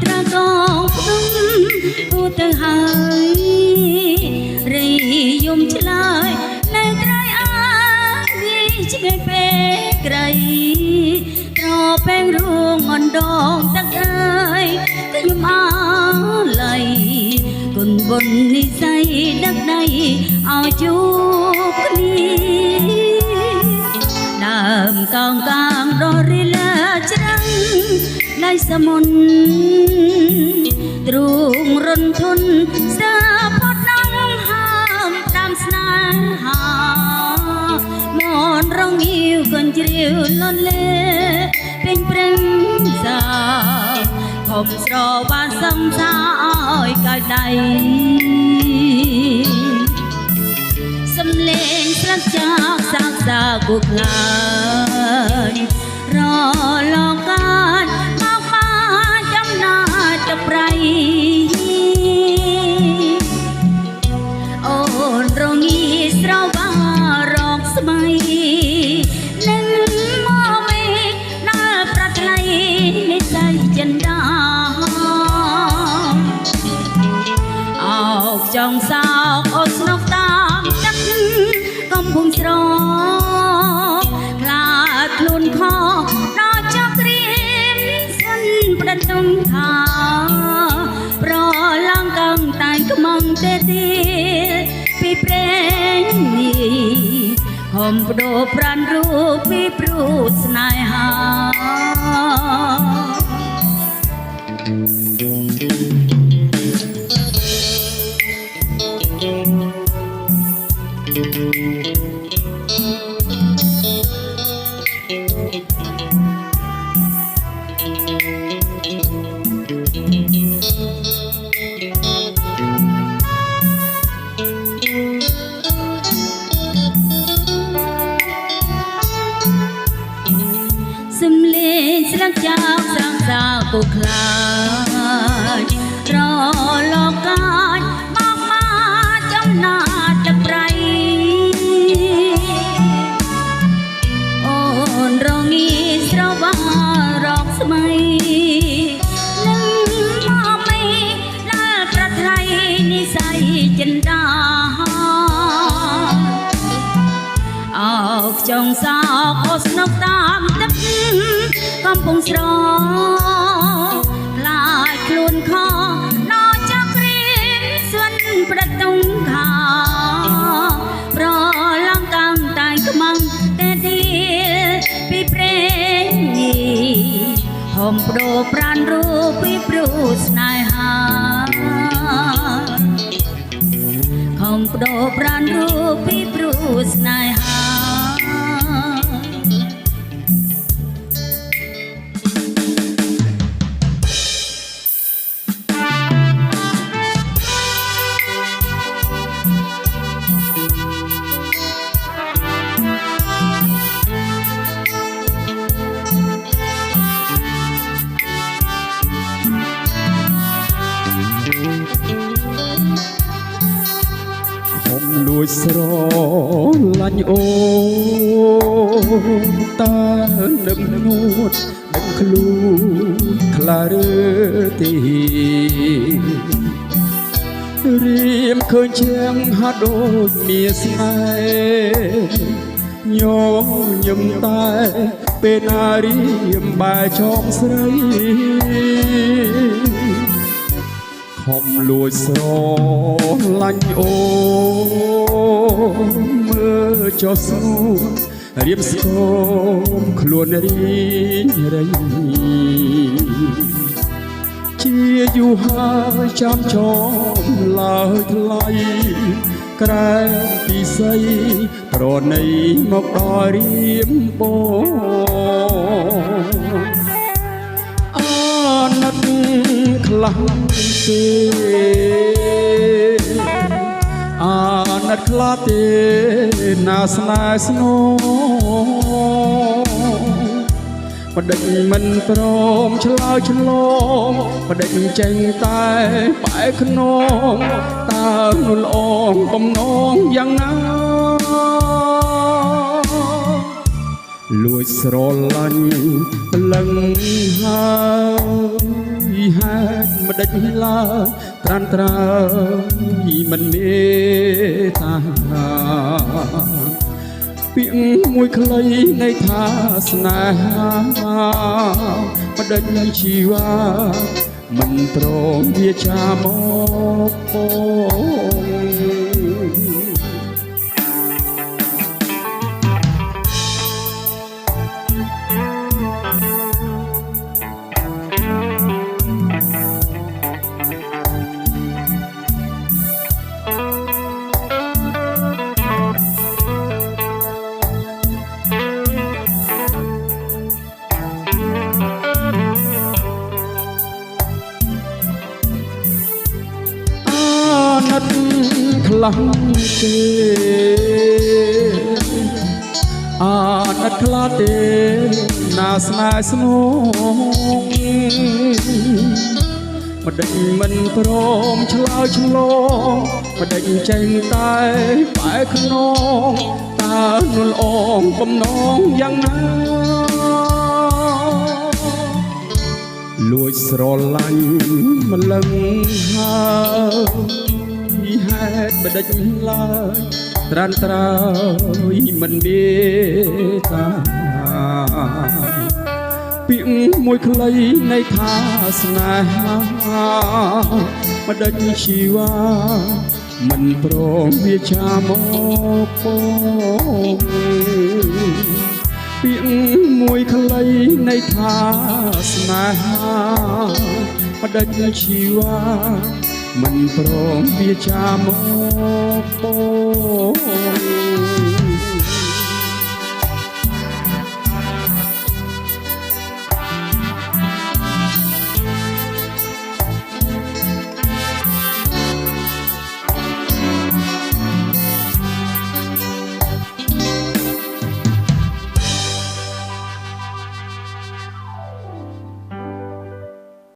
ត្រកងភ្នំគូទៅហើយរីយំឆ្លើយនៅក្រៃអាវាឆ្ងាយពេកក្រៃត្រពេងរួងអណ្ដងទឹកអើយខ្ញុំអល័យគុណបុណ្យនិស័យដឹកដៃឲ្យជួបគ្នាដើមកោងកាងដ៏រីលើច្រាំងដៃសមុនទ្រូងរុនធុនសាផតដងហើមតាមស្នេហាមនរងអ៊ីវកូនជ្រាវលន់លេពេញព្រឹងសាខំស្របានសំសាឲ្យកាយដៃសំលេងស្លាប់ចាកសាកសាគូខ្លាញរលងកាយមកបានចំណាយទឹកប្រៃអូនរងីស្រវារកស្មៃនឹងមកមេដល់ប្រថ្លៃនិស័យចិនដាអោកចង់សោកអូនស្នុកតាមទឹកកំពុងស្រកខ្លាចខ្លួនខដល់ចក្រៀមសិនប្រដុំខាប្រឡងកងតែខ្មងទេទីពីព្រេងនេះខំបដូរប្រានរូបពីព្រោះស្នេហាសំលេងស្លាកចោលសាងសាគូខ្លាចរលកកាយមកមកចំណាទឹកប្រៃអូនរងីស្រវារកស្មៃនឹងមកមេដល់ប្រថ្លៃនិស័យចិនដាអោកចង់សោកអូស្នុកតាមទឹកកំពុងស្រកខ្លាចខ្លួនខដល់ចក្រៀមស្វិនប្រតុងខាប្រឡងកាំងតែខ្មាំងតែទីពីព្រេងនេះហំបដូរប្រានរូបពីព្រោះស្នេហាខំបដូរប្រានរូបពីព្រោះស្នេហាលួចស្រលាញ់អូនតើនឹកនួតដឹងខ្លួនខ្លារើទីរៀមឃើញជាងហាត់ដូចមានស្នេហ៍ញញឹមតែពេលណារៀមបែចងស្រីខំលួចស្រលាញ់អូនមើលចុះស្រួលរៀបស្គមខ្លួនរីងរៃជាយូរហើយចាំចំឡើយថ្លៃក្រែពិសីប្រណីមកដល់រៀមបងណិតខ្លាំងទេណិតខ្លាចទេណាស្នេហ៍ស្នូបដិញមិនព្រមឆ្លើយឆ្លងបដិញចេញតែផ្អែកខ្នងតើនោះល្អបំណងយ៉ាងណា លួចស្រឡាញ់ប្លឹងហើយហេតុមិនដេចឡើយត្រានត្រើយមិនមេត្តាពាក្យមួយខ្លីនៃថាស្នេហាមិនដេចជីវ៉ាមិនព្រមវាចាមកពងខ្លាំងទេអាណិតខ្លាទេណាស្នេហ៍ស្នងមិនដេចមិនព្រមឆ្លើយឆ្លងមិនដេចចេញតែបែកខ្នងតើនួលអងបំណងយ៉ាងណាលួចស្រឡាញ់ម្លឹងហើយហេតុមិនដេចឡើយត្រានត្រើយមិនមេត្តាពាក្យមួយខ្លីនៃថាស្នេហាមិនដេចជីវ៉ាមិនព្រមវាចាមកពងពាក្យមួយខ្លីនៃថាស្នេហាមិនដេចជីវ៉ាមិនព្រមវាចាមកពង